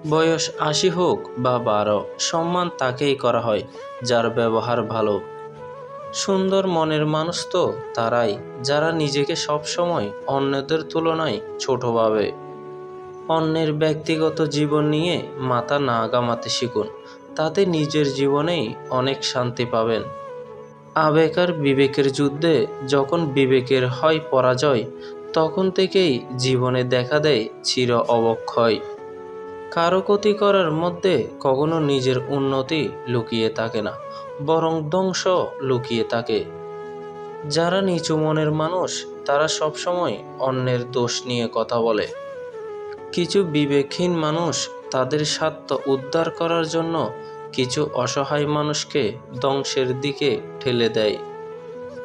বয়স ৮০ হোক বা ১২, সম্মান তাকেই করা হয় যার ব্যবহার ভালো। সুন্দর মনের মানুষ তো তারাই যারা নিজেকে সবসময় অন্যদের তুলনায় ছোট ভাবে। অন্যের ব্যক্তিগত জীবন নিয়ে মাথা না ঘামাতে শিখুন, তাতে নিজের জীবনেই অনেক শান্তি পাবেন। আবেগ আর বিবেকের যুদ্ধে যখন বিবেকের হয় পরাজয়, তখন থেকেই জীবনে দেখা দেয় চির অবক্ষয়। কারো ক্ষতি করার মধ্যে কখনো নিজের উন্নতি লুকিয়ে থাকে না, বরং ধ্বংস লুকিয়ে থাকে। যারা নিচু মনের মানুষ তারা সবসময় অন্যের দোষ নিয়ে কথা বলে। কিছু বিবেকহীন মানুষ তাদের স্বার্থ উদ্ধার করার জন্য কিছু অসহায় মানুষকে ধ্বংসের দিকে ঠেলে দেয়।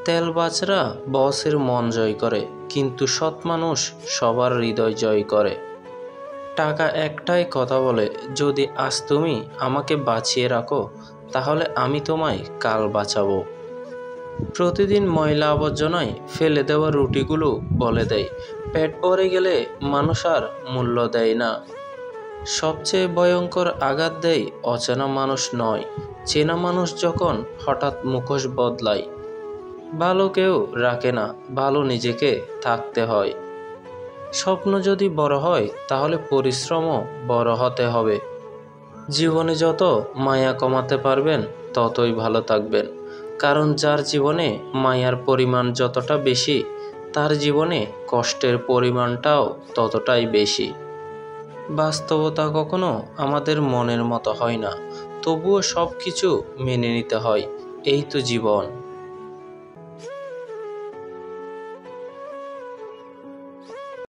তেলবাজরা বসের মন জয় করে, কিন্তু সৎ মানুষ সবার হৃদয় জয় করে। টাকা একটাই কথা বলে, যদি আজ তুমি আমাকে বাঁচিয়ে রাখো তাহলে আমি তোমায় কাল বাঁচাবো। প্রতিদিন ময়লা আবর্জনায় ফেলে দেওয়া রুটিগুলো বলে দেয়, পেট ভরে গেলে মানুষ আর মূল্য দেয় না। সবচেয়ে ভয়ঙ্কর আঘাত দেয় অচেনা মানুষ নয়, চেনা মানুষ যখন হঠাৎ মুখোশ বদলায়। ভালো কেউ রাখে না, ভালো নিজেকে থাকতে হয়। স্বপ্ন যদি বড় হয় তাহলে পরিশ্রমও বড় হতে হবে। জীবনে যত মায়া কমাতে পারবেন ততই ভালো থাকবেন, কারণ যার জীবনে মায়ার পরিমাণ যতটা বেশি তার জীবনে কষ্টের পরিমাণটাও ততটাই বেশি। বাস্তবতা কখনো আমাদের মনের মতো হয় না, তবুও সব কিছু মেনে নিতে হয়। এই তো জীবন।